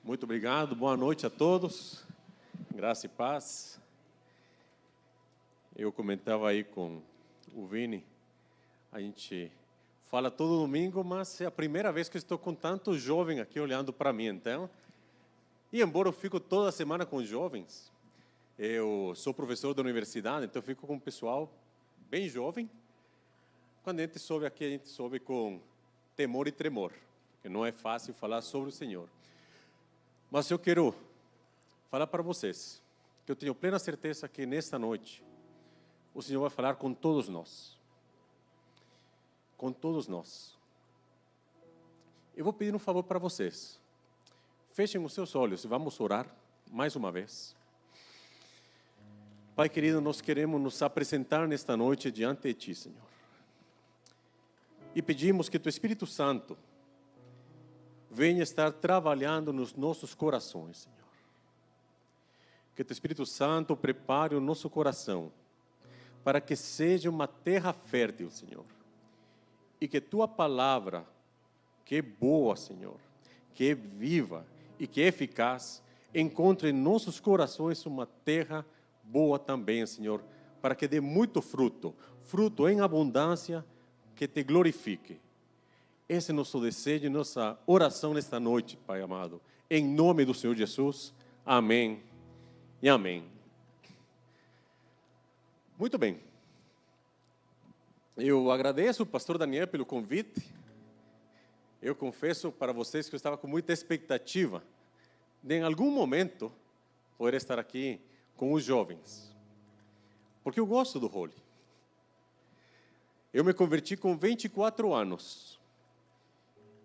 Muito obrigado, boa noite a todos, graça e paz. Eu comentava aí com o Vini, a gente fala todo domingo, mas é a primeira vez que estou com tanto jovem aqui olhando para mim, então. E embora eu fico toda semana com jovens, eu sou professor da universidade, então eu fico com um pessoal bem jovem. Quando a gente sobe aqui, a gente sobe com temor e tremor, porque não é fácil falar sobre o Senhor. Mas eu quero falar para vocês que eu tenho plena certeza que nesta noite o Senhor vai falar com todos nós. Com todos nós. Eu vou pedir um favor para vocês. Fechem os seus olhos e vamos orar mais uma vez. Pai querido, nós queremos nos apresentar nesta noite diante de Ti, Senhor. E pedimos que Teu Espírito Santo venha estar trabalhando nos nossos corações, Senhor. Que Teu Espírito Santo prepare o nosso coração para que seja uma terra fértil, Senhor. E que Tua palavra, que é boa, Senhor, que é viva e que é eficaz, encontre em nossos corações uma terra boa também, Senhor, para que dê muito fruto, fruto em abundância, que Te glorifique. Esse é nosso desejo e nossa oração nesta noite, Pai amado. Em nome do Senhor Jesus. Amém e amém. Muito bem. Eu agradeço ao pastor Daniel pelo convite. Eu confesso para vocês que eu estava com muita expectativa de, em algum momento, poder estar aqui com os jovens. Porque eu gosto do Holy. Eu me converti com 24 anos.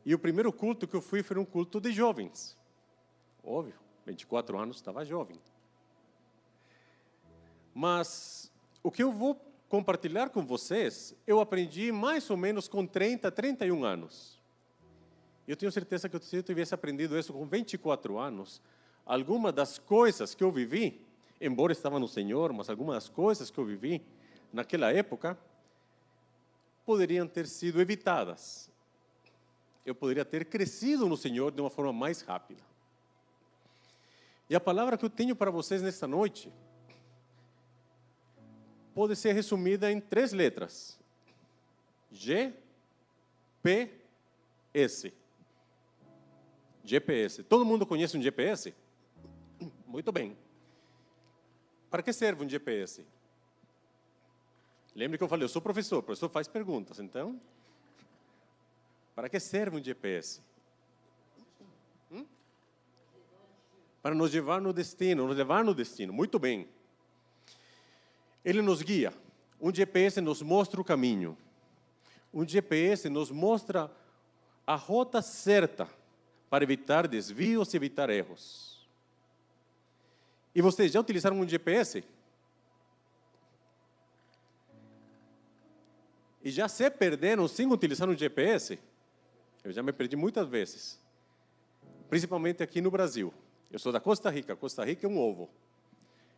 E o primeiro culto que eu fui foi um culto de jovens. Óbvio, 24 anos, estava jovem. Mas o que eu vou compartilhar com vocês, eu aprendi mais ou menos com 30, 31 anos. Eu tenho certeza que se eu tivesse aprendido isso com 24 anos, algumas das coisas que eu vivi, embora estava no Senhor, mas algumas das coisas que eu vivi naquela época, poderiam ter sido evitadas. Eu poderia ter crescido no Senhor de uma forma mais rápida. E a palavra que eu tenho para vocês nesta noite pode ser resumida em 3 letras. GPS. GPS. Todo mundo conhece um GPS? Muito bem. Para que serve um GPS? Lembre que eu falei, eu sou professor, o professor faz perguntas, então... Para que serve um GPS? Para nos levar no destino, muito bem. Ele nos guia. Um GPS nos mostra o caminho. Um GPS nos mostra a rota certa para evitar desvios e evitar erros. E vocês já utilizaram um GPS? E já se perderam sem utilizar um GPS? Eu já me perdi muitas vezes, principalmente aqui no Brasil. Eu sou da Costa Rica. Costa Rica é um ovo.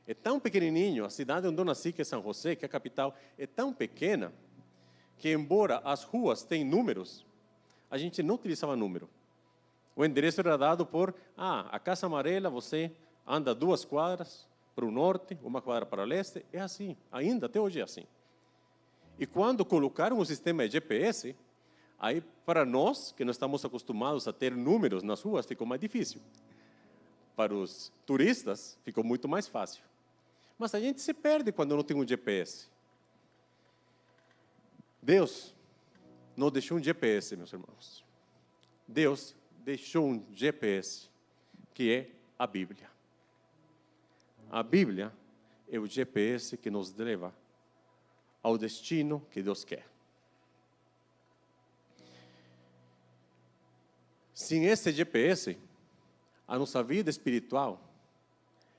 É tão pequenininho, a cidade onde eu nasci, que é São José, que é a capital, é tão pequena, que embora as ruas tenham números, a gente não utilizava número. O endereço era dado por, a Casa Amarela, você anda 2 quadras para o norte, 1 quadra para o leste, é assim, ainda até hoje é assim. E quando colocaram o sistema de GPS, aí, para nós, que não estamos acostumados a ter números nas ruas, ficou mais difícil. Para os turistas, ficou muito mais fácil. Mas a gente se perde quando não tem um GPS. Deus não deixou um GPS, meus irmãos. Deus deixou um GPS, que é a Bíblia. A Bíblia é o GPS que nos leva ao destino que Deus quer. Sem esse GPS, a nossa vida espiritual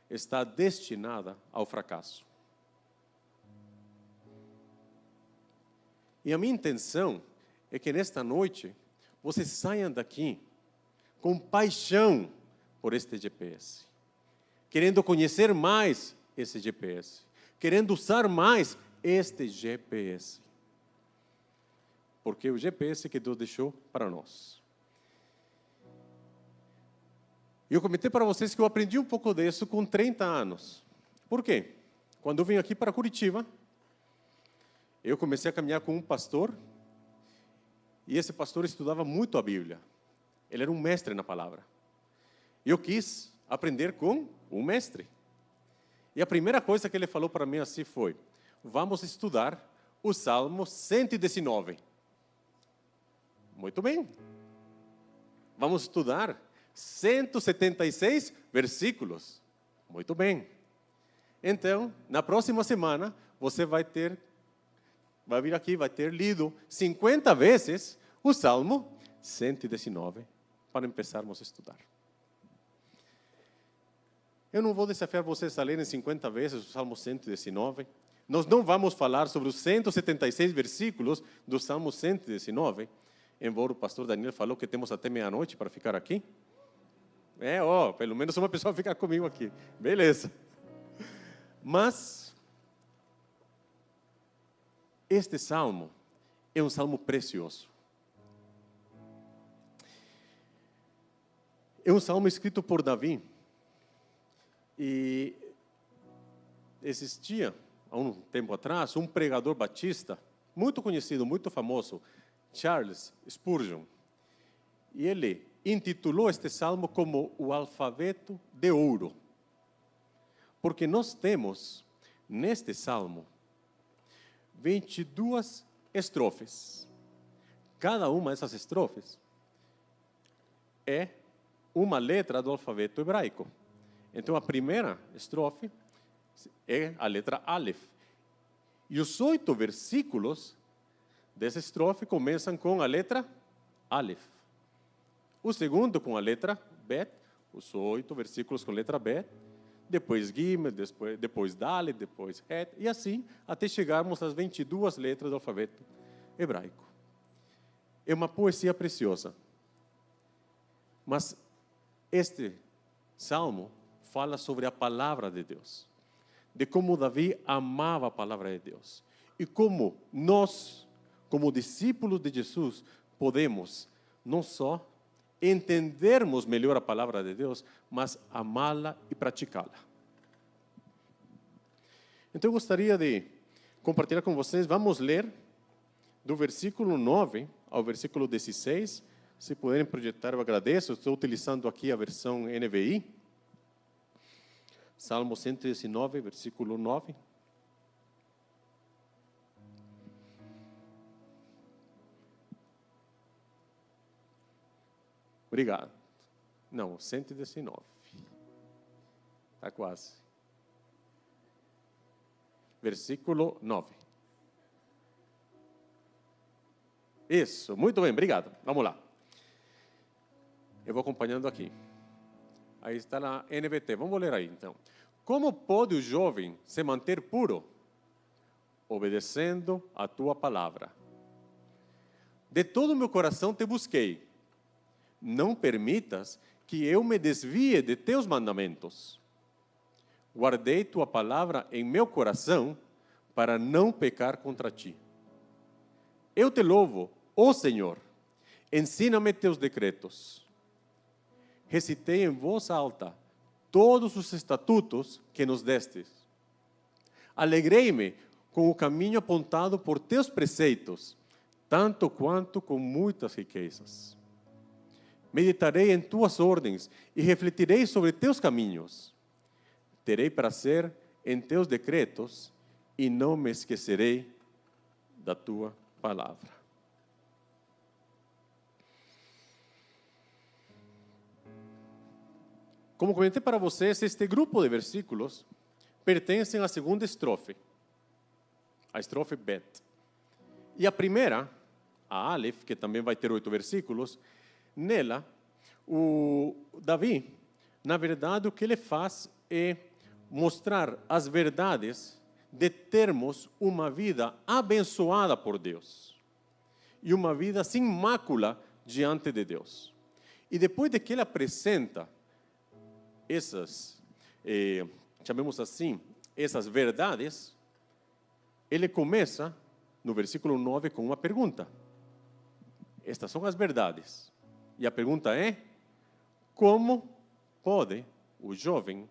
está destinada ao fracasso. E a minha intenção é que nesta noite vocês saiam daqui com paixão por este GPS, querendo conhecer mais esse GPS, querendo usar mais este GPS, porque é o GPS que Deus deixou para nós. Eu comentei para vocês que eu aprendi um pouco disso com 30 anos. Por quê? Quando eu vim aqui para Curitiba, eu comecei a caminhar com um pastor, e esse pastor estudava muito a Bíblia. Ele era um mestre na palavra. Eu quis aprender com um mestre. E a primeira coisa que ele falou para mim assim foi: vamos estudar o Salmo 119. Muito bem. Vamos estudar 176 versículos. Muito bem. Então, na próxima semana, você vai vir aqui, vai ter lido 50 vezes o Salmo 119 para começarmos a estudar. Eu não vou desafiar vocês a lerem 50 vezes o Salmo 119. Nós não vamos falar sobre os 176 versículos do Salmo 119, embora o pastor Daniel falou que temos até meia-noite para ficar aqui. Pelo menos uma pessoa fica comigo aqui. Beleza. Mas este salmo é um salmo precioso. É um salmo escrito por Davi. E existia, há um tempo atrás, um pregador batista, muito conhecido, muito famoso, Charles Spurgeon. E ele intitulou este salmo como o alfabeto de ouro. Porque nós temos, neste salmo, 22 estrofes. Cada uma dessas estrofes é uma letra do alfabeto hebraico. Então, a primeira estrofe é a letra Aleph. E os 8 versículos dessa estrofe começam com a letra Aleph. O segundo com a letra Bet, os 8 versículos com a letra Bet, depois Gimel, depois Dalet, depois Het, e assim até chegarmos às 22 letras do alfabeto hebraico. É uma poesia preciosa. Mas este salmo fala sobre a palavra de Deus, de como Davi amava a palavra de Deus e como nós, como discípulos de Jesus, podemos não só entendermos melhor a palavra de Deus, mas amá-la e praticá-la. Então eu gostaria de compartilhar com vocês, vamos ler do versículo 9 ao versículo 16. Se puderem projetar, eu agradeço. Estou utilizando aqui a versão NVI. Salmo 119, versículo 9. Obrigado. Não, 119. Está quase. Versículo 9. Isso, muito bem, obrigado. Vamos lá. Eu vou acompanhando aqui. Aí está na NVT. Vamos ler aí, então. Como pode o jovem se manter puro? Obedecendo a tua palavra. De todo o meu coração te busquei. Não permitas que eu me desvie de teus mandamentos. Guardei tua palavra em meu coração para não pecar contra ti. Eu te louvo, ó Senhor. Ensina-me teus decretos. Recitei em voz alta todos os estatutos que nos destes. Alegrei-me com o caminho apontado por teus preceitos, tanto quanto com muitas riquezas. Meditarei em tuas ordens e refletirei sobre teus caminhos. Terei prazer em teus decretos e não me esquecerei da tua palavra. Como comentei para vocês, este grupo de versículos pertencem à segunda estrofe, a estrofe Bet. E a primeira, a Aleph, que também vai ter 8 versículos, nela, o Davi, na verdade, o que ele faz é mostrar as verdades de termos uma vida abençoada por Deus e uma vida sem mácula diante de Deus. E depois de que ele apresenta essas, chamemos assim, essas verdades, ele começa no versículo 9 com uma pergunta. Estas são as verdades. E a pergunta é: como pode o jovem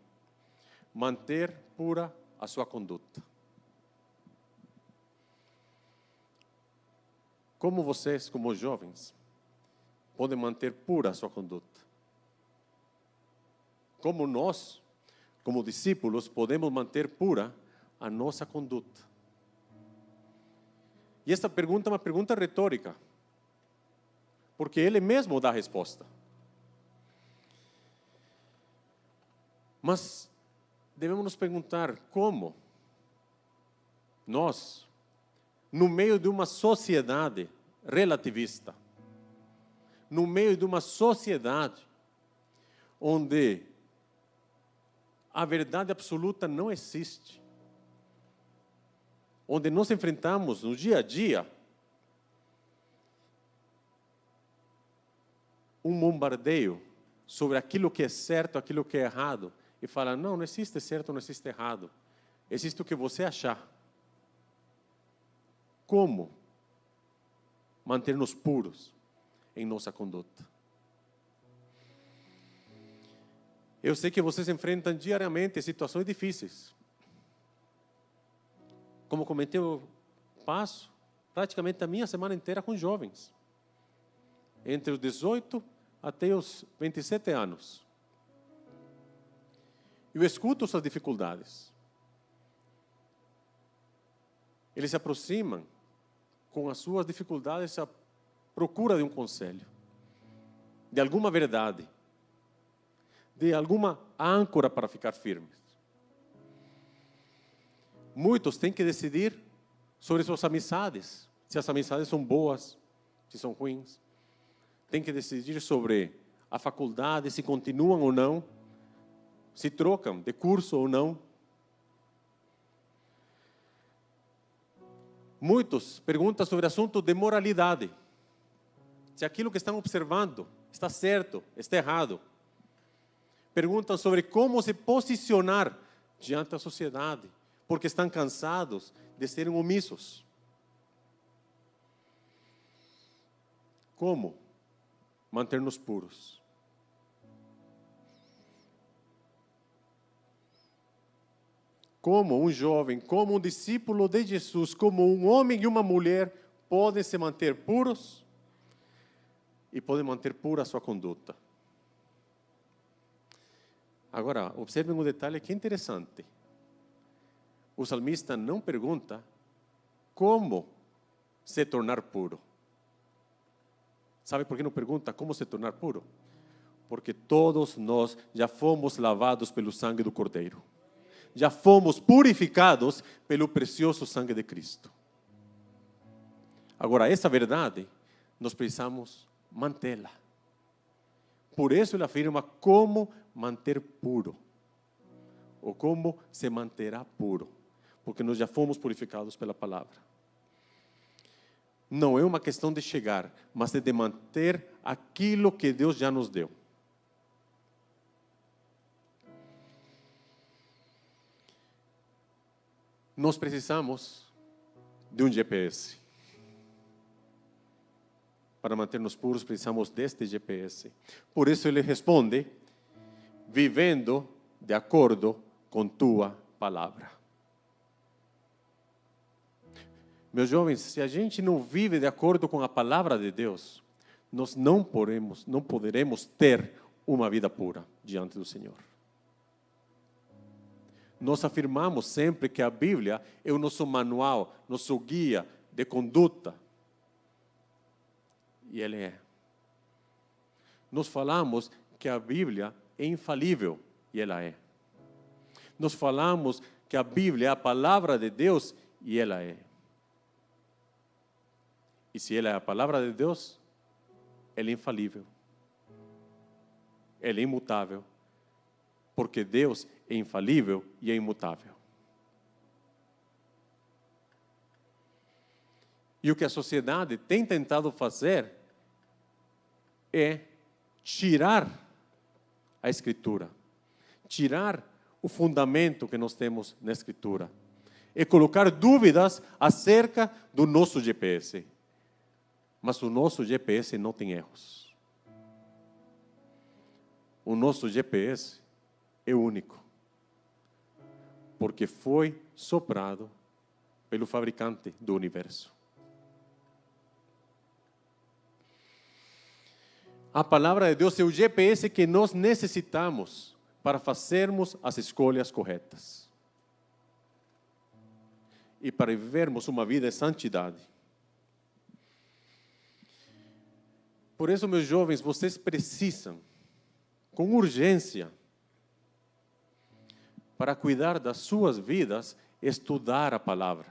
manter pura a sua conduta? Como vocês, como jovens, podem manter pura a sua conduta? Como nós, como discípulos, podemos manter pura a nossa conduta? E esta pergunta é uma pergunta retórica, porque ele mesmo dá a resposta. Mas devemos nos perguntar como nós, no meio de uma sociedade relativista, no meio de uma sociedade onde a verdade absoluta não existe, onde nós enfrentamos no dia a dia um bombardeio sobre aquilo que é certo, aquilo que é errado, e fala, não existe certo, não existe errado, existe o que você achar. Como manter-nos puros em nossa conduta? Eu sei que vocês enfrentam diariamente situações difíceis. Como comentei, eu passo praticamente a minha semana inteira com jovens, entre os 18 até os 27 anos. Eu escuto suas dificuldades. Eles se aproximam com as suas dificuldades à procura de um conselho, de alguma verdade, de alguma âncora para ficar firmes. Muitos têm que decidir sobre suas amizades, se as amizades são boas, se são ruins. Têm que decidir sobre a faculdade, se continuam ou não, se trocam de curso ou não. Muitos perguntam sobre assuntos de moralidade, se aquilo que estão observando está certo, está errado. Perguntam sobre como se posicionar diante da sociedade, porque estão cansados de serem omissos. Como manter-nos puros? Como um jovem, como um discípulo de Jesus, como um homem e uma mulher podem se manter puros e podem manter pura a sua conduta? Agora, observem um detalhe que é interessante. O salmista não pergunta como se tornar puro. Sabe por que não pergunta como se tornar puro? Porque todos nós já fomos lavados pelo sangue do Cordeiro. Já fomos purificados pelo precioso sangue de Cristo. Agora, essa verdade, nós precisamos mantê-la. Por isso ele afirma como manter puro, ou como se manterá puro, porque nós já fomos purificados pela palavra. Não é uma questão de chegar, mas é de manter aquilo que Deus já nos deu. Nós precisamos de um GPS. Para manter-nos puros, precisamos deste GPS. Por isso ele responde, vivendo de acordo com tua palavra. Meus jovens, se a gente não vive de acordo com a palavra de Deus, nós não poderemos ter uma vida pura diante do Senhor. Nós afirmamos sempre que a Bíblia é o nosso manual, nosso guia de conduta. E ele é. Nós falamos que a Bíblia é infalível, e ela é. Nós falamos que a Bíblia é a palavra de Deus, e ela é. E se ela é a palavra de Deus, ela é infalível. Ela é imutável. Porque Deus é infalível e é imutável. E o que a sociedade tem tentado fazer é tirar a Escritura, tirar o fundamento que nós temos na Escritura, e colocar dúvidas acerca do nosso GPS. Mas o nosso GPS não tem erros. o nosso GPS é único, porque foi soprado pelo fabricante do universo. A palavra de Deus é o GPS que nós necessitamos para fazermos as escolhas corretas e para vivermos uma vida de santidade. Por isso, meus jovens, vocês precisam, com urgência, para cuidar das suas vidas, estudar a palavra.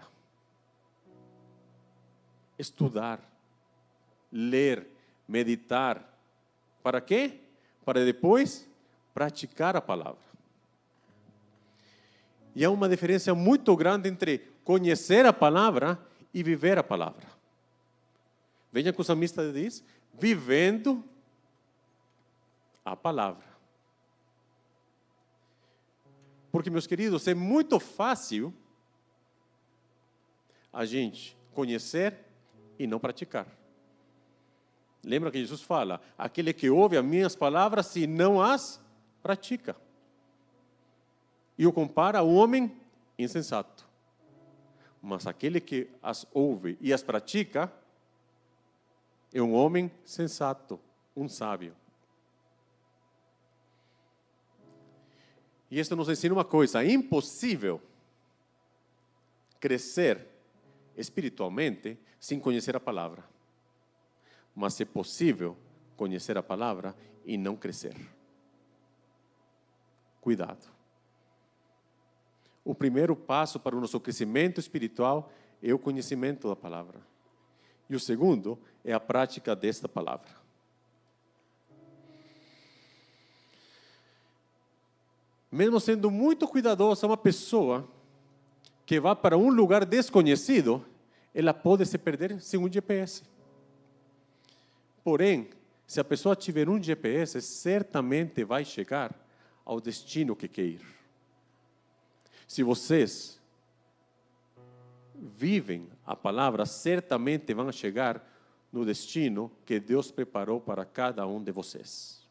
Estudar, ler, meditar. Para quê? Para depois praticar a palavra. E há uma diferença muito grande entre conhecer a palavra e viver a palavra. Veja que o salmista diz, vivendo a palavra. Porque, meus queridos, é muito fácil a gente conhecer e não praticar. Lembra que Jesus fala, aquele que ouve as minhas palavras e não as pratica. E o compara ao homem insensato. Mas aquele que as ouve e as pratica é um homem sensato, um sábio. E isso nos ensina uma coisa, é impossível crescer espiritualmente sem conhecer a palavra. Mas é possível conhecer a palavra e não crescer. Cuidado. O primeiro passo para o nosso crescimento espiritual é o conhecimento da palavra. E o segundo é a prática desta palavra. Mesmo sendo muito cuidadosa, uma pessoa que vai para um lugar desconhecido, ela pode se perder sem um GPS. Porém, se a pessoa tiver um GPS, certamente vai chegar ao destino que quer ir. Se vocês vivem a palavra, certamente vão chegar no destino que Deus preparou para cada um de vocês.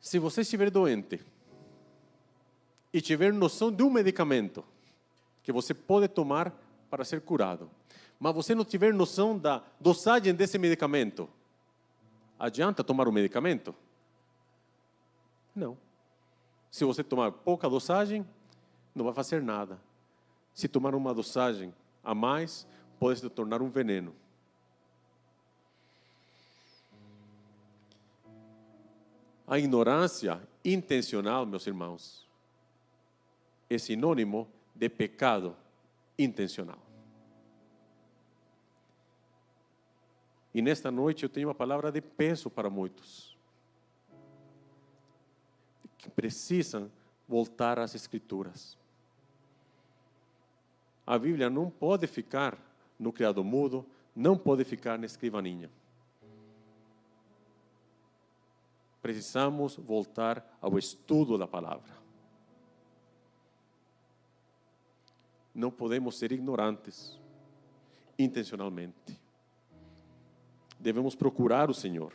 Se você estiver doente e tiver noção de um medicamento que você pode tomar para ser curado, mas você não tiver noção da dosagem desse medicamento, adianta tomar o medicamento? Não. Se você tomar pouca dosagem, não vai fazer nada. Se tomar uma dosagem a mais, pode se tornar um veneno. A ignorância intencional, meus irmãos, é sinônimo de pecado intencional. E nesta noite eu tenho uma palavra de peso para muitos, que precisam voltar às Escrituras. A Bíblia não pode ficar no criado mudo, não pode ficar na escrivaninha. Precisamos voltar ao estudo da palavra. Não podemos ser ignorantes, intencionalmente. Devemos procurar o Senhor.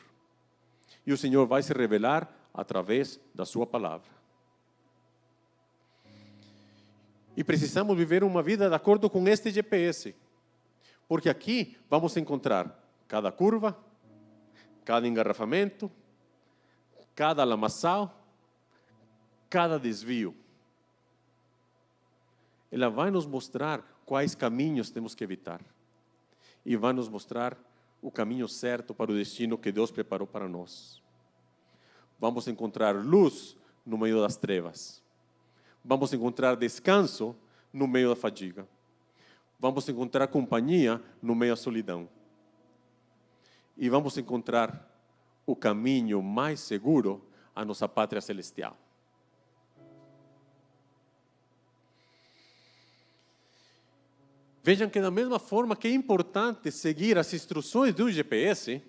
E o Senhor vai se revelar através da sua palavra. E precisamos viver uma vida de acordo com este GPS. Porque aqui vamos encontrar cada curva, cada engarrafamento, cada lamaçal, cada desvio. Ela vai nos mostrar quais caminhos temos que evitar. E vai nos mostrar o caminho certo para o destino que Deus preparou para nós. Vamos encontrar luz no meio das trevas. Vamos encontrar descanso no meio da fadiga. Vamos encontrar companhia no meio da solidão. E vamos encontrar o caminho mais seguro à nossa pátria celestial. Vejam que da mesma forma que é importante seguir as instruções de um GPS,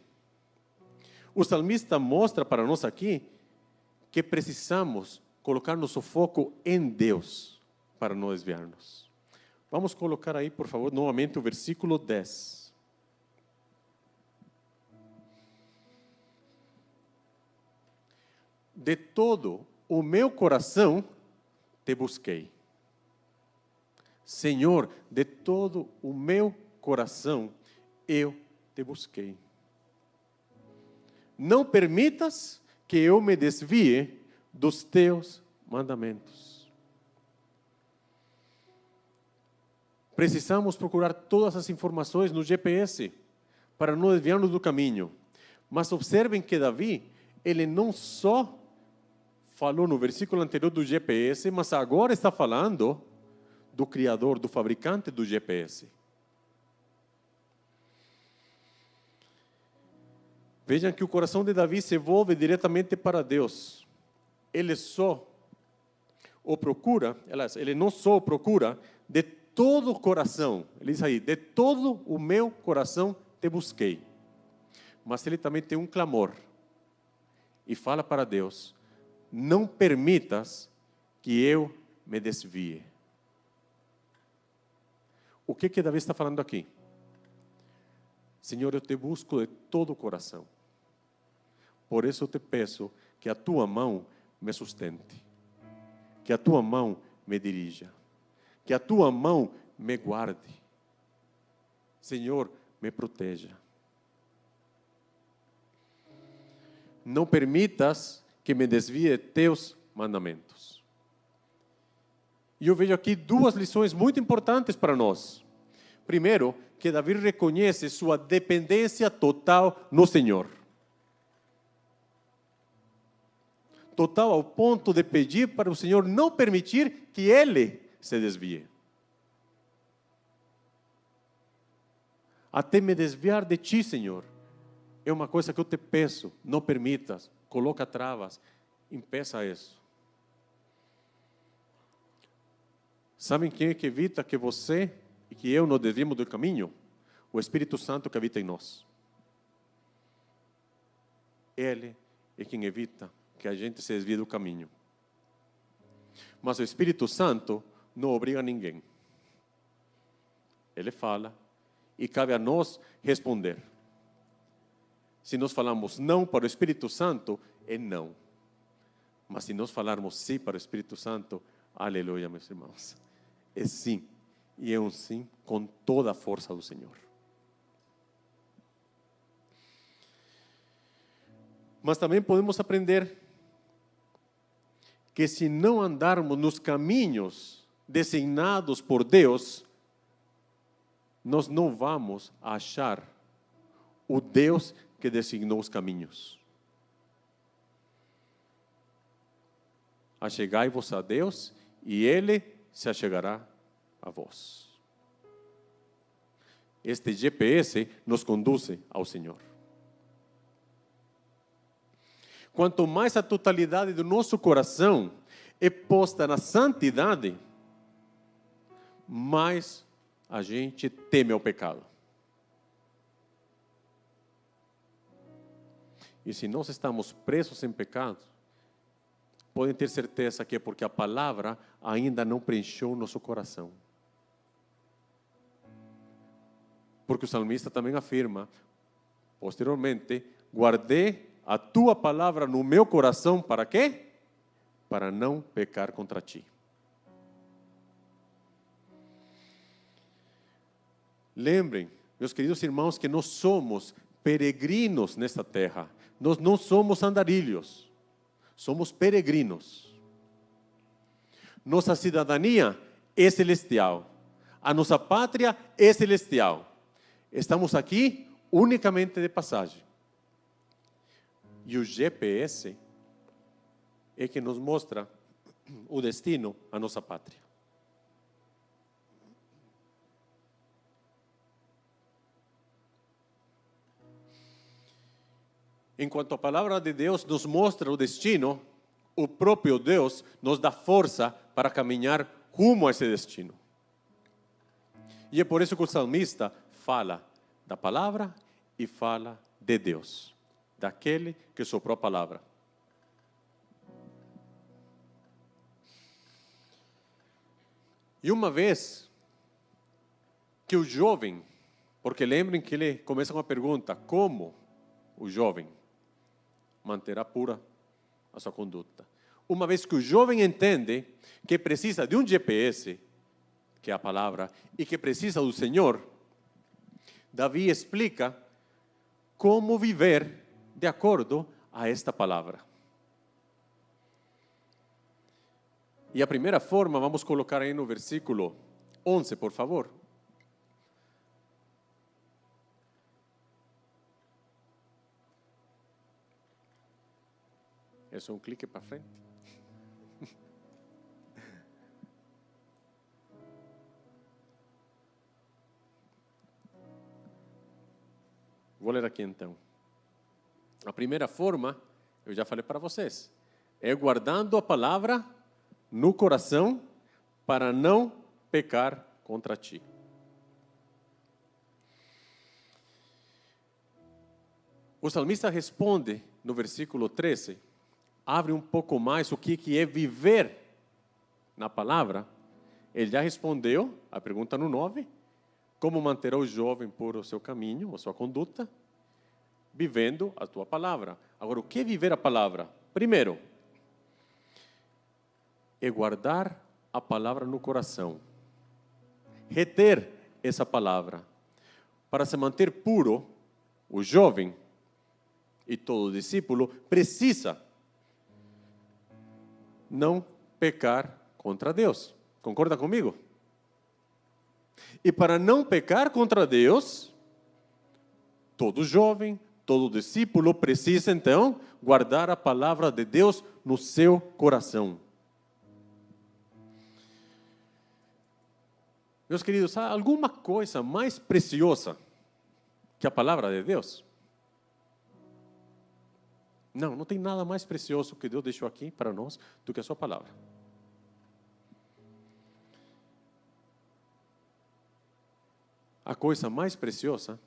o salmista mostra para nós aqui que precisamos colocar nosso foco em Deus para não desviar-nos. Vamos colocar aí, por favor, novamente o versículo 10. De todo o meu coração te busquei. Senhor, de todo o meu coração eu te busquei. Não permitas que eu me desvie dos teus mandamentos. Precisamos procurar todas as informações no GPS para não desviarmos do caminho. Mas observem que Davi, ele não só falou no versículo anterior do GPS, mas agora está falando do criador, do fabricante do GPS. Vejam que o coração de Davi se volve diretamente para Deus. Ele só o procura, ele não só o procura de todo o coração, ele diz aí, de todo o meu coração te busquei. Mas ele também tem um clamor e fala para Deus: não permitas que eu me desvie. O que Davi está falando aqui? Senhor, eu te busco de todo o coração. Por isso eu te peço que a tua mão me sustente, que a tua mão me dirija, que a tua mão me guarde. Senhor, me proteja. Não permitas que me desvie de teus mandamentos. E eu vejo aqui duas lições muito importantes para nós. Primeiro, que Davi reconhece sua dependência total no Senhor. Total ao ponto de pedir para o Senhor não permitir que ele se desvie. Até me desviar de ti, Senhor, é uma coisa que eu te peço, não permitas, coloca travas, impeça isso. Sabem quem é que evita que você e que eu nos desviemos do caminho? O Espírito Santo que habita em nós. Ele é quem evita que a gente se desvie do caminho. Mas o Espírito Santo não obriga ninguém. Ele fala e cabe a nós responder. Se nós falamos não para o Espírito Santo, é não. Mas se nós falarmos sim para o Espírito Santo, aleluia, meus irmãos, é sim. E é um sim com toda a força do Senhor. Mas também podemos aprender que se não andarmos nos caminhos designados por Deus, nós não vamos achar o Deus que designou os caminhos. Achegai-vos a Deus e Ele se achegará a vós. Este GPS nos conduz ao Senhor. Quanto mais a totalidade do nosso coração é posta na santidade, mais a gente teme ao pecado. E se nós estamos presos em pecado, podem ter certeza que é porque a palavra ainda não preencheu o nosso coração. Porque o salmista também afirma, posteriormente, guardei a tua palavra no meu coração, para quê? Para não pecar contra ti. Lembrem, meus queridos irmãos, que nós somos peregrinos nesta terra. Nós não somos andarilhos, somos peregrinos. Nossa cidadania é celestial. A nossa pátria é celestial. Estamos aqui unicamente de passagem. E o GPS é que nos mostra o destino à nossa pátria. Enquanto a palavra de Deus nos mostra o destino, o próprio Deus nos dá força para caminhar rumo a esse destino. E é por isso que o salmista fala da palavra e fala de Deus, daquele que soprou a palavra. E uma vez que o jovem, porque lembrem que ele começa com uma pergunta: como o jovem manterá pura a sua conduta? Uma vez que o jovem entende que precisa de um GPS, que é a palavra, e que precisa do Senhor, Davi explica como viver de acordo a esta palavra. E a primeira forma, vamos colocar aí no versículo 11, por favor. É só um clique para frente. Vou ler aqui então. A primeira forma, eu já falei para vocês, é guardando a palavra no coração para não pecar contra ti. O salmista responde no versículo 13, abre um pouco mais o que é viver na palavra. Ele já respondeu a pergunta no 9, como manterá o jovem por o seu caminho, a sua conduta, vivendo a tua palavra. Agora, o que é viver a palavra? Primeiro, é guardar a palavra no coração. Reter essa palavra. Para se manter puro, o jovem e todo discípulo precisa não pecar contra Deus. Concorda comigo? E para não pecar contra Deus, todo jovem, todo discípulo precisa então guardar a palavra de Deus no seu coração. Meus queridos, há alguma coisa mais preciosa que a palavra de Deus? Não, não tem nada mais precioso que Deus deixou aqui para nós do que a sua palavra. A coisa mais preciosa,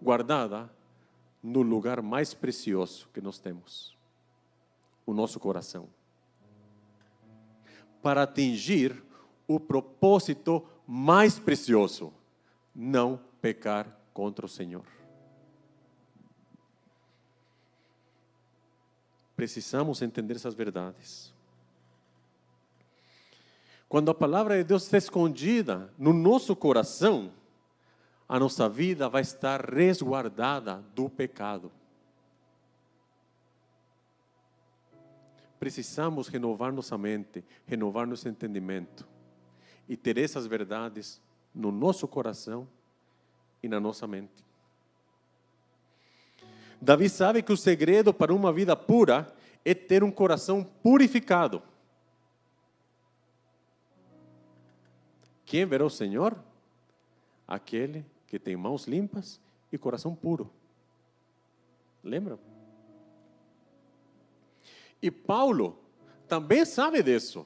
guardada no lugar mais precioso que nós temos, o nosso coração, para atingir o propósito mais precioso, não pecar contra o Senhor. Precisamos entender essas verdades. Quando a palavra de Deus está escondida no nosso coração, a nossa vida vai estar resguardada do pecado. Precisamos renovar nossa mente, renovar nosso entendimento e ter essas verdades no nosso coração e na nossa mente. Davi sabe que o segredo para uma vida pura é ter um coração purificado. Quem verá o Senhor? Aquele que tem mãos limpas e coração puro. Lembram? E Paulo também sabe disso.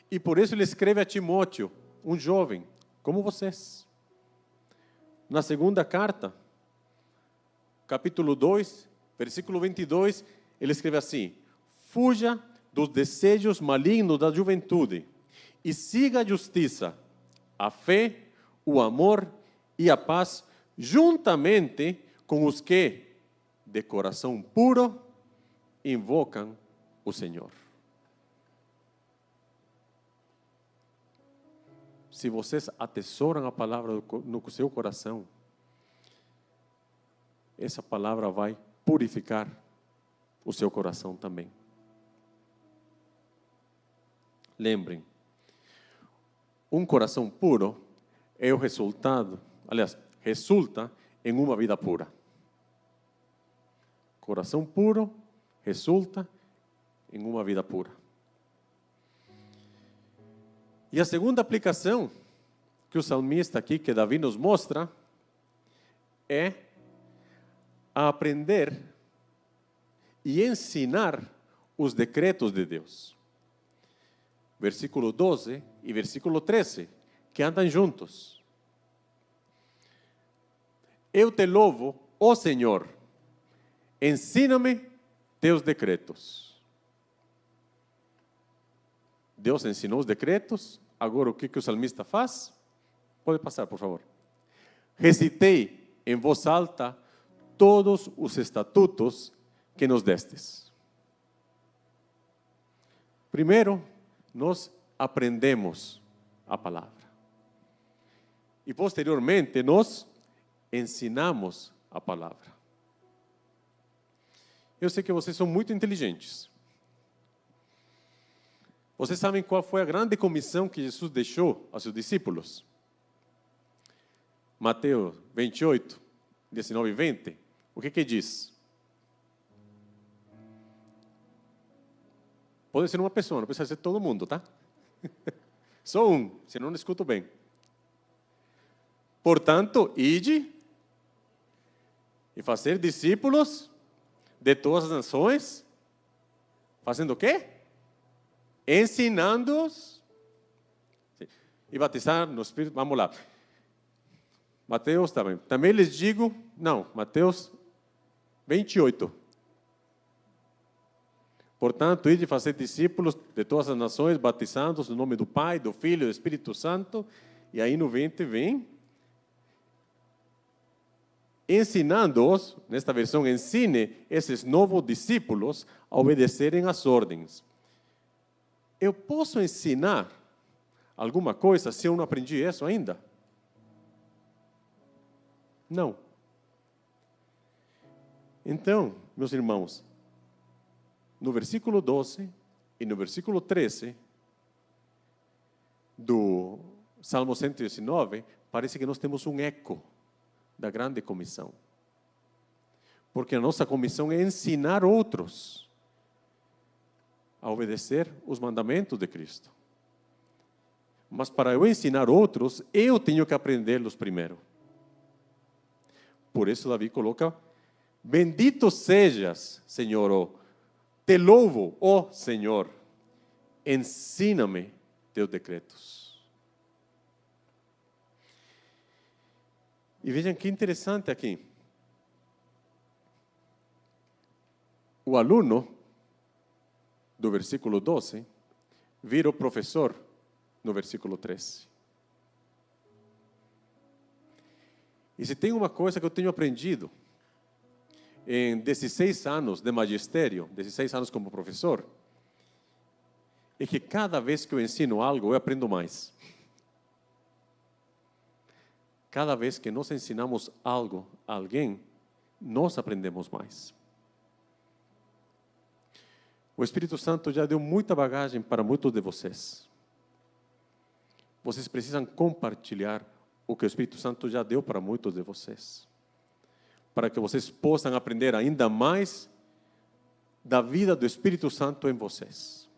E por isso ele escreve a Timóteo, um jovem, como vocês. Na segunda carta, capítulo 2, versículo 22, ele escreve assim: fuja dos desejos malignos da juventude e siga a justiça, a fé, o amor e a paz, juntamente com os que, de coração puro, invocam o Senhor. Se vocês atesouram a palavra no seu coração, essa palavra vai purificar o seu coração também. Lembrem, um coração puro é o resultado, aliás, resulta em uma vida pura. Coração puro resulta em uma vida pura. E a segunda aplicação que o salmista aqui, que Davi nos mostra, é a aprender e ensinar os decretos de Deus. Versículo 12 e versículo 13, que andam juntos. Eu te louvo, ó Senhor, ensina-me teus decretos. Deus ensinou os decretos, agora o que o salmista faz? Pode passar, por favor. Recitei em voz alta todos os estatutos que nos destes. Primeiro, nós aprendemos a palavra. E posteriormente, nós ensinamos a palavra. Eu sei que vocês são muito inteligentes. Vocês sabem qual foi a grande comissão que Jesus deixou a seus discípulos? Mateus 28, 19 e 20. O que diz? Pode ser uma pessoa, não precisa ser todo mundo, tá? Só um, senão não escuto bem. Portanto, ide e fazer discípulos de todas as nações, fazendo o quê? Ensinando-os e batizar no Espírito. Vamos lá. Mateus também. Também lhes digo, não, Mateus 28. Portanto, ide fazer discípulos de todas as nações, batizando-os no nome do Pai, do Filho e do Espírito Santo. E aí no 20 vem, ensinando-os, nesta versão, ensine esses novos discípulos a obedecerem às ordens. Eu posso ensinar alguma coisa se eu não aprendi isso ainda? Não. Então, meus irmãos, no versículo 12 e no versículo 13 do Salmo 119, parece que nós temos um eco da grande comissão. Porque a nossa comissão é ensinar outros a obedecer os mandamentos de Cristo. Mas para eu ensinar outros, eu tenho que aprendê-los primeiro. Por isso Davi coloca: bendito sejas, Senhor, te louvo, ó Senhor, ensina-me teus decretos. E vejam que interessante aqui. O aluno, do versículo 12, vira o professor no versículo 13. E se tem uma coisa que eu tenho aprendido em 16 anos de magistério, 16 anos como professor, é que cada vez que eu ensino algo, eu aprendo mais. Cada vez que nós ensinamos algo a alguém, nós aprendemos mais. O Espírito Santo já deu muita bagagem para muitos de vocês. Vocês precisam compartilhar o que o Espírito Santo já deu para muitos de vocês, para que vocês possam aprender ainda mais da vida do Espírito Santo em vocês.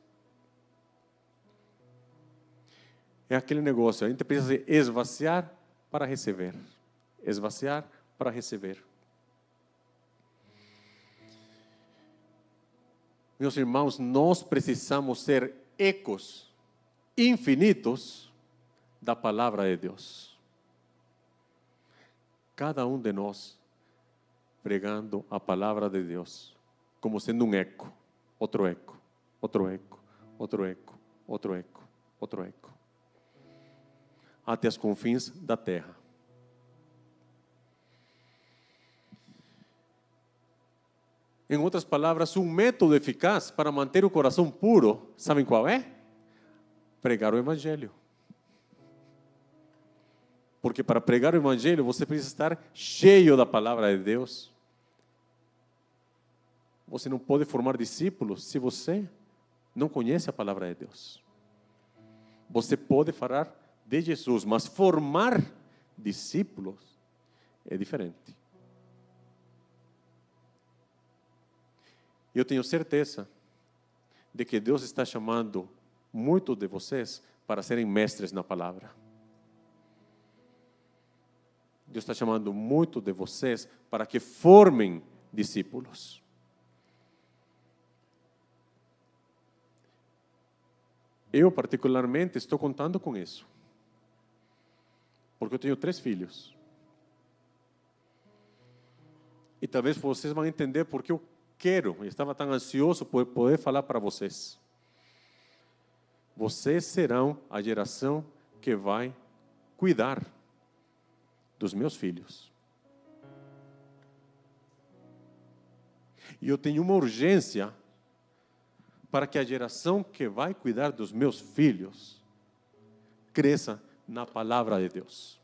É aquele negócio, a gente precisa esvaziar para receber. Esvaziar para receber. Meus irmãos, nós precisamos ser ecos infinitos da palavra de Deus. Cada um de nós pregando a palavra de Deus, como sendo um eco, outro eco, outro eco, outro eco, outro eco, outro eco, até os confins da terra. Em outras palavras, um método eficaz para manter o coração puro, sabem qual é? Pregar o Evangelho. Porque para pregar o Evangelho, você precisa estar cheio da palavra de Deus. Você não pode formar discípulos se você não conhece a palavra de Deus. Você pode falar de Jesus, mas formar discípulos é diferente. Eu tenho certeza de que Deus está chamando muitos de vocês para serem mestres na palavra. Deus está chamando muitos de vocês para que formem discípulos. Eu, particularmente, estou contando com isso. Porque eu tenho 3 filhos. E talvez vocês vão entender porque eu estava tão ansioso por poder falar para vocês. Vocês serão a geração que vai cuidar dos meus filhos. E eu tenho uma urgência para que a geração que vai cuidar dos meus filhos cresça na palavra de Deus.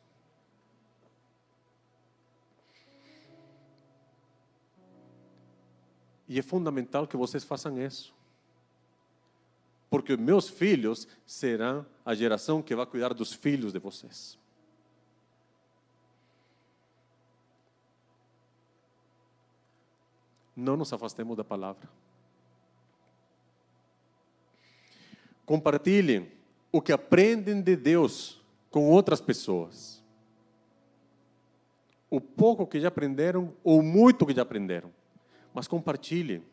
E é fundamental que vocês façam isso. Porque meus filhos serão a geração que vai cuidar dos filhos de vocês. Não nos afastemos da palavra. Compartilhem o que aprendem de Deus com outras pessoas. O pouco que já aprenderam ou muito que já aprenderam. Mas compartilhem.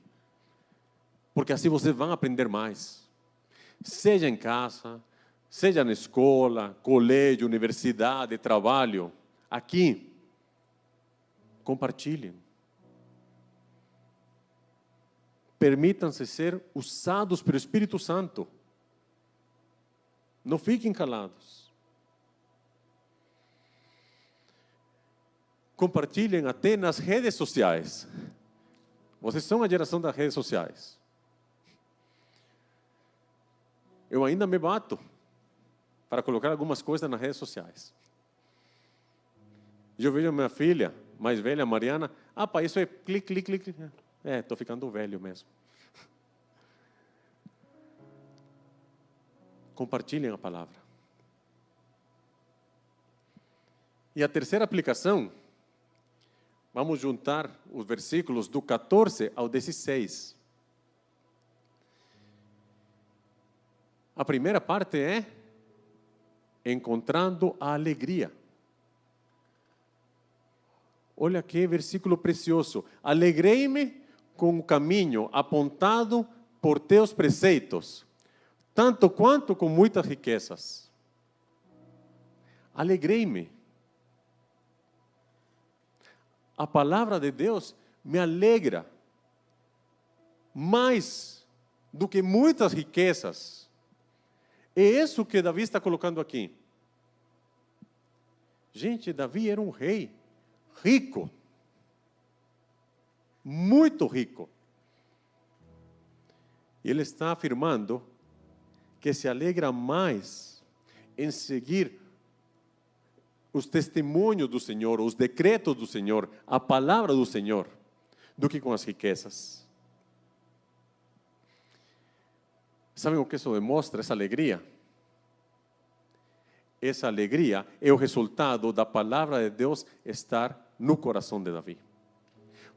Porque assim vocês vão aprender mais. Seja em casa, seja na escola, colégio, universidade, trabalho. Aqui, compartilhem. Permitam-se ser usados pelo Espírito Santo. Não fiquem calados. Compartilhem até nas redes sociais. Vocês são a geração das redes sociais. Eu ainda me bato para colocar algumas coisas nas redes sociais. Eu vejo a minha filha mais velha, Mariana, pai, isso é clique, clique, clique. Estou ficando velho mesmo. Compartilhem a palavra. E a terceira aplicação, vamos juntar os versículos do 14 ao 16. A primeira parte é encontrando a alegria. Olha que versículo precioso. Alegrei-me com o caminho apontado por teus preceitos, tanto quanto com muitas riquezas. Alegrei-me. A palavra de Deus me alegra mais do que muitas riquezas. É isso que Davi está colocando aqui. Gente, Davi era um rei rico. Muito rico. E ele está afirmando que se alegra mais em seguir os testemunhos do Senhor, os decretos do Senhor, a palavra do Senhor, do que com as riquezas. Sabem o que isso demonstra, essa alegria? Essa alegria é o resultado da palavra de Deus estar no coração de Davi.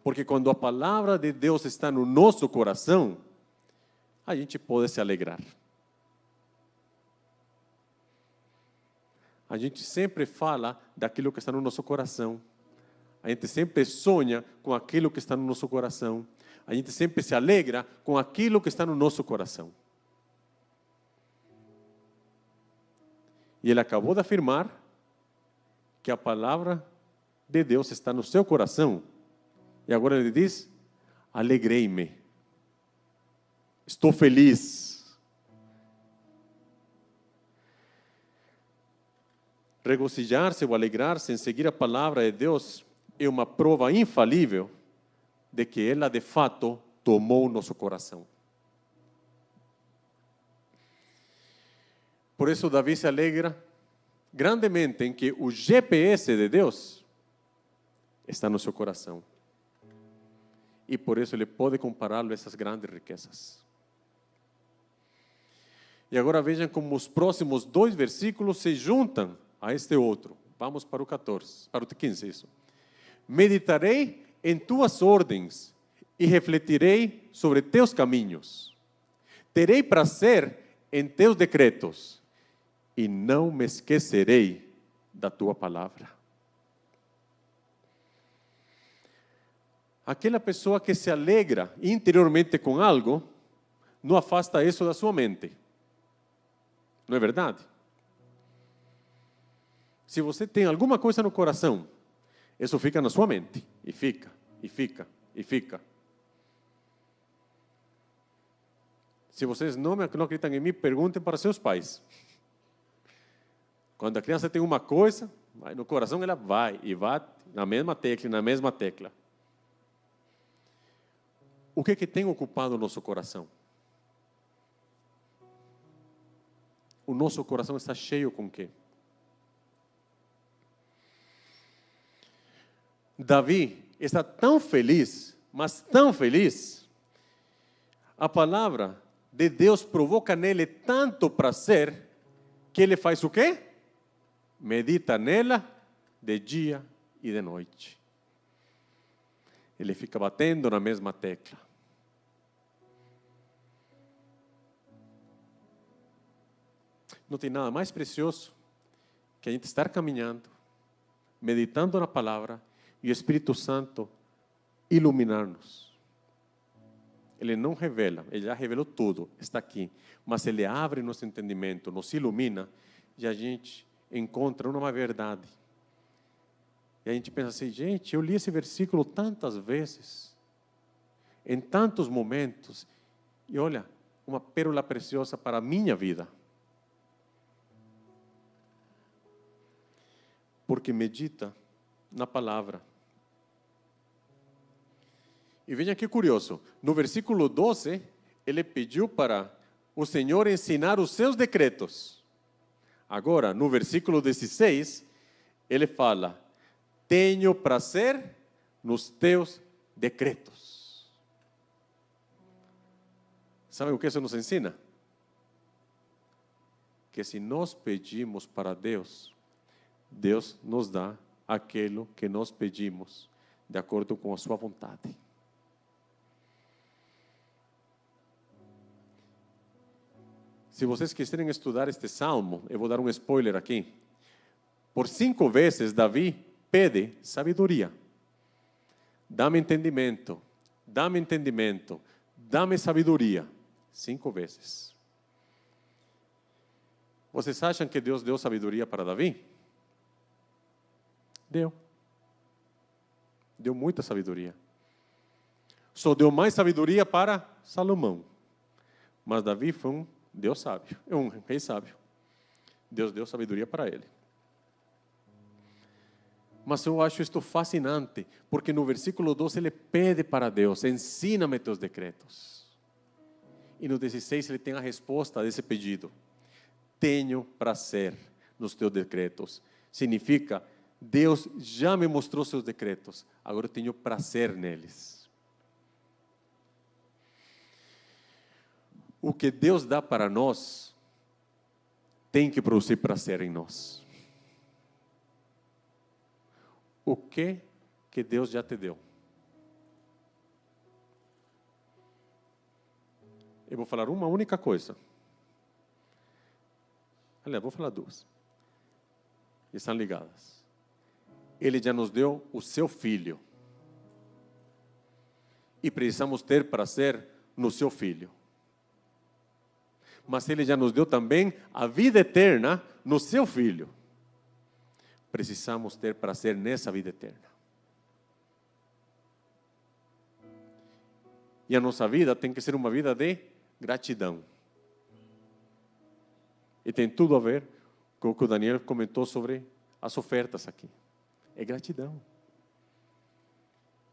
Porque quando a palavra de Deus está no nosso coração, a gente pode se alegrar. A gente sempre fala daquilo que está no nosso coração. A gente sempre sonha com aquilo que está no nosso coração. A gente sempre se alegra com aquilo que está no nosso coração. E ele acabou de afirmar que a palavra de Deus está no seu coração. E agora ele diz, alegrei-me. Estou feliz. Regozijar-se ou alegrar-se em seguir a palavra de Deus é uma prova infalível de que ela de fato tomou o nosso coração. Por isso Davi se alegra grandemente em que o GPS de Deus está no seu coração. E por isso ele pode compará-lo a essas grandes riquezas. E agora vejam como os próximos 2 versículos se juntam a este outro. Vamos para o 14, para o 15, isso. Meditarei em tuas ordens e refletirei sobre teus caminhos. Terei prazer em teus decretos e não me esquecerei da tua palavra. Aquela pessoa que se alegra interiormente com algo, não afasta isso da sua mente. Não é verdade? Se você tem alguma coisa no coração, isso fica na sua mente. E fica, e fica, e fica. Se vocês não acreditam em mim, perguntem para seus pais. Quando a criança tem uma coisa, Vai no coração, ela vai e bate na mesma tecla e na mesma tecla. O que tem ocupado o nosso coração? O nosso coração está cheio com o quê? Davi está tão feliz, mas tão feliz. A palavra de Deus provoca nele tanto prazer que ele faz o quê? Medita nela de dia e de noite. Ele fica batendo na mesma tecla. Não tem nada mais precioso que a gente estar caminhando, meditando na palavra e o Espírito Santo iluminar-nos. Ele não revela, ele já revelou tudo, está aqui. Mas ele abre nosso entendimento, nos ilumina e a gente encontra uma verdade. E a gente pensa assim, gente, eu li esse versículo tantas vezes, em tantos momentos, e olha, uma pérola preciosa para a minha vida. Porque medita na palavra. E veja que curioso, no versículo 12, ele pediu para o Senhor ensinar os seus decretos. Agora, no versículo 16, ele fala, tenho prazer nos teus decretos. Sabe o que isso nos ensina? Que se nós pedimos para Deus, Deus nos dá aquilo que nós pedimos, de acordo com a sua vontade. Se vocês quiserem estudar este salmo, eu vou dar um spoiler aqui. Por 5 vezes, Davi pede sabedoria. Dá-me entendimento, dá-me entendimento, dá-me sabedoria. 5 vezes. Vocês acham que Deus deu sabedoria para Davi? Deu. Deu muita sabedoria. Só deu mais sabedoria para Salomão. Mas Davi foi um Deus sábio, é um rei sábio. Deus deu sabedoria para ele. Mas eu acho isto fascinante, porque no versículo 12 ele pede para Deus, ensina-me teus decretos. E no 16 ele tem a resposta desse pedido. Tenho prazer nos teus decretos. Significa, Deus já me mostrou seus decretos, agora eu tenho prazer neles. O que Deus dá para nós tem que produzir prazer em nós. O que Deus já te deu? Eu vou falar uma única coisa. Aliás, vou falar 2. Estão ligadas. Ele já nos deu o seu Filho. E precisamos ter prazer no seu Filho. Mas Ele já nos deu também a vida eterna no seu Filho. Precisamos ter prazer nessa vida eterna. E a nossa vida tem que ser uma vida de gratidão. E tem tudo a ver com o que o Daniel comentou sobre as ofertas aqui. É gratidão.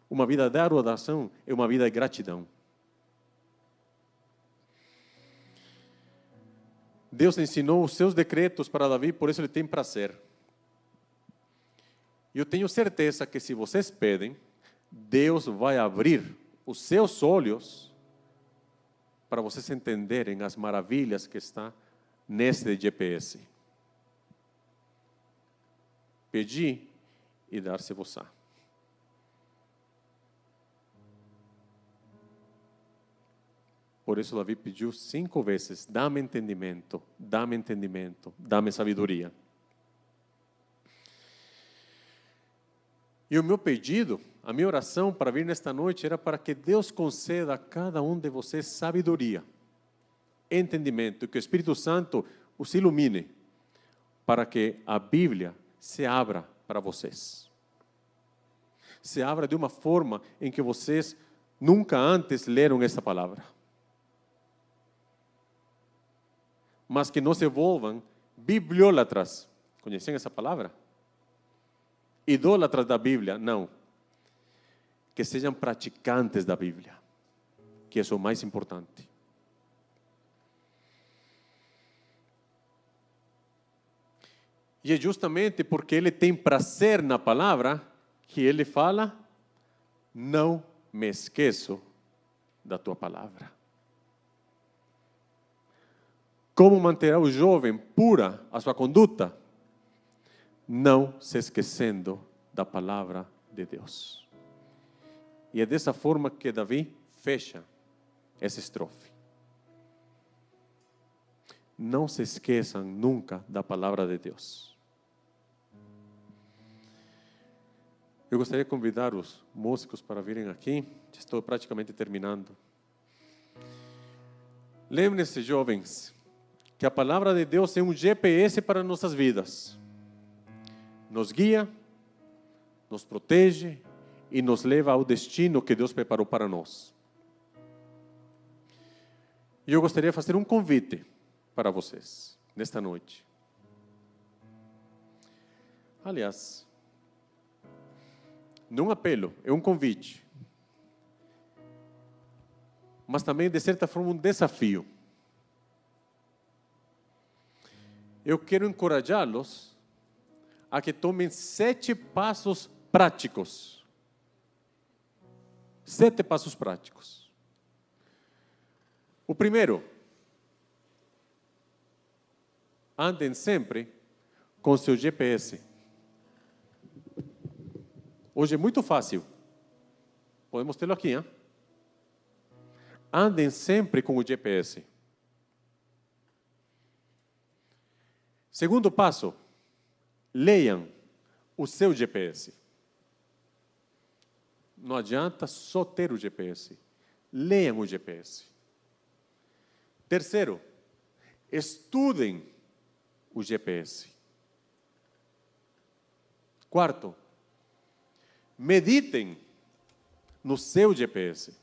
Uma vida de adoração é uma vida de gratidão. Deus ensinou os seus decretos para Davi, por isso ele tem prazer. E eu tenho certeza que se vocês pedem, Deus vai abrir os seus olhos para vocês entenderem as maravilhas que está neste GPS. Pedi e dar-se-vos-á. Por isso Davi pediu 5 vezes, dá-me entendimento, dá-me entendimento, dá-me sabedoria. E o meu pedido, a minha oração para vir nesta noite era para que Deus conceda a cada um de vocês sabedoria, entendimento, e que o Espírito Santo os ilumine, para que a Bíblia se abra para vocês. Se abra de uma forma em que vocês nunca antes leram essa palavra. Mas que não se volvam bibliólatras. Conhecem essa palavra? idólatras da Bíblia, não. Que sejam praticantes da Bíblia, que é o mais importante. E é justamente porque ele tem prazer na palavra que ele fala: não me esqueço da tua palavra. Como manterá o jovem pura a sua conduta? Não se esquecendo da palavra de Deus. E é dessa forma que Davi fecha essa estrofe. Não se esqueçam nunca da palavra de Deus. Eu gostaria de convidar os músicos para virem aqui. Estou praticamente terminando. Lembrem-se, jovens, que a palavra de Deus é um GPS para nossas vidas. Nos guia, nos protege e nos leva ao destino que Deus preparou para nós. E eu gostaria de fazer um convite para vocês nesta noite. Aliás, não um apelo, é um convite. Mas também, de certa forma, um desafio. Eu quero encorajá-los a que tomem 7 passos práticos. 7 passos práticos. O primeiro, andem sempre com seu GPS. Hoje é muito fácil. Podemos tê-lo aqui, hein? Andem sempre com o GPS. Segundo passo, leiam o seu GPS. Não adianta só ter o GPS. Leiam o GPS. Terceiro, estudem o GPS. Quarto, meditem no seu GPS.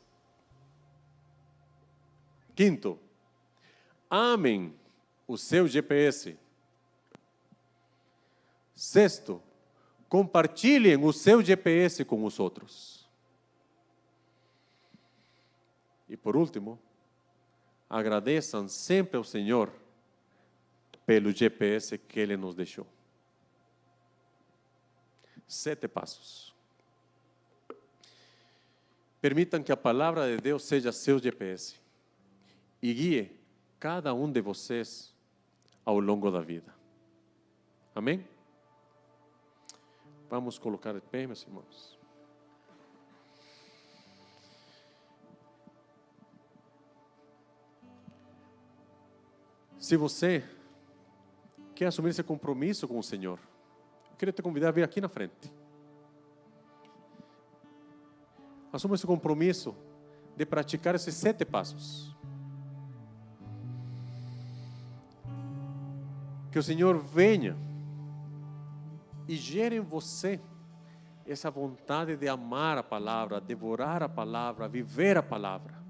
Quinto, amem o seu GPS. Sexto, compartilhem o seu GPS com os outros. E por último, agradeçam sempre ao Senhor pelo GPS que Ele nos deixou. 7 passos. Permitam que a palavra de Deus seja seu GPS e guie cada um de vocês ao longo da vida. Amém? Vamos colocar de pé, meus irmãos. Se você quer assumir esse compromisso com o Senhor, eu queria te convidar a vir aqui na frente. Assuma esse compromisso de praticar esses 7 passos. Que o Senhor venha e gere em você essa vontade de amar a palavra, devorar a palavra, viver a palavra.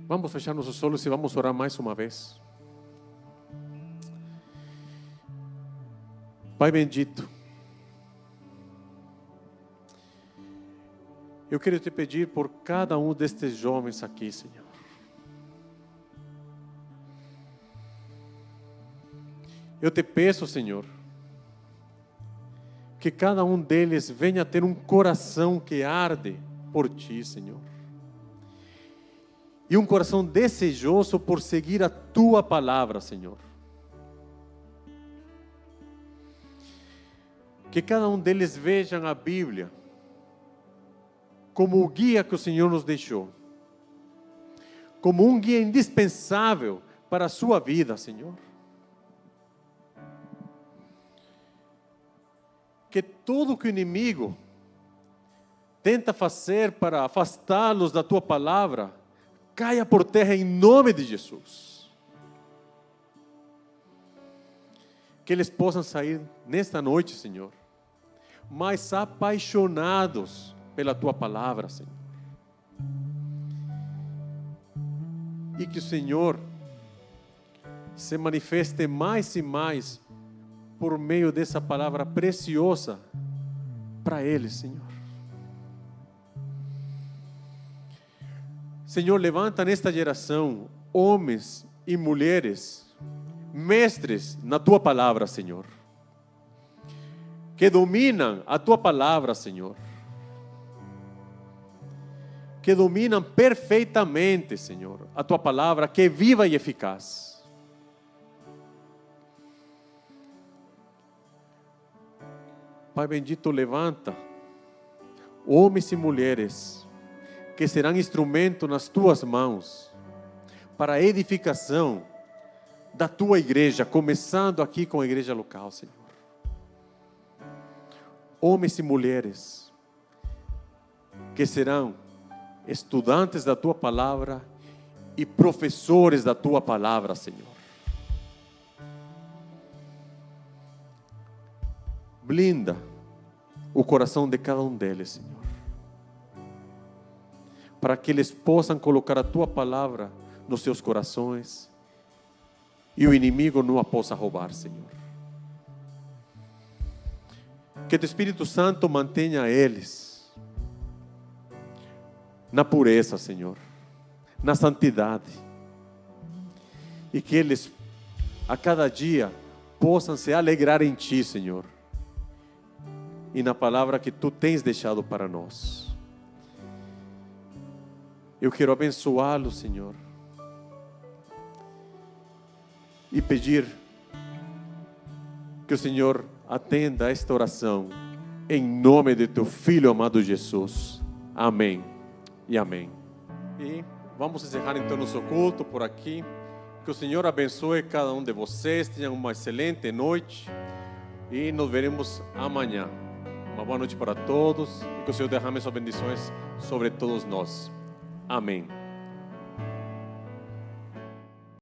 Vamos fechar nossos olhos e vamos orar mais uma vez. Pai bendito, eu quero te pedir por cada um destes jovens aqui, Senhor. Eu te peço, Senhor, que cada um deles venha a ter um coração que arde por Ti, Senhor. E um coração desejoso por seguir a Tua palavra, Senhor. Que cada um deles vejam a Bíblia como o guia que o Senhor nos deixou. Como um guia indispensável para a sua vida, Senhor. Que tudo que o inimigo tenta fazer para afastá-los da Tua palavra, caia por terra em nome de Jesus. Que eles possam sair nesta noite, Senhor, mais apaixonados pela Tua palavra, Senhor. E que o Senhor se manifeste mais e mais por meio dessa palavra preciosa para eles, Senhor. Senhor, levanta nesta geração homens e mulheres, mestres na Tua palavra, Senhor, que dominam a Tua palavra, Senhor, que dominam perfeitamente, Senhor, a Tua palavra, que é viva e eficaz. Pai bendito, levanta homens e mulheres que serão instrumento nas Tuas mãos para a edificação da Tua igreja, começando aqui com a igreja local, Senhor. Homens e mulheres que serão estudantes da Tua palavra e professores da Tua palavra, Senhor. Blinda o coração de cada um deles, Senhor, para que eles possam colocar a Tua palavra nos seus corações e o inimigo não a possa roubar, Senhor. Que Teu Espírito Santo mantenha eles na pureza, Senhor, na santidade, e que eles a cada dia possam se alegrar em Ti, Senhor, e na palavra que Tu tens deixado para nós. Eu quero abençoá-lo, Senhor, e pedir que o Senhor atenda a esta oração, em nome de Teu Filho amado Jesus. Amém e amém. E vamos encerrar então nosso culto por aqui. Que o Senhor abençoe cada um de vocês, tenham uma excelente noite e nos veremos amanhã. Uma boa noite para todos e que o Senhor derrame suas bendições sobre todos nós. Amém.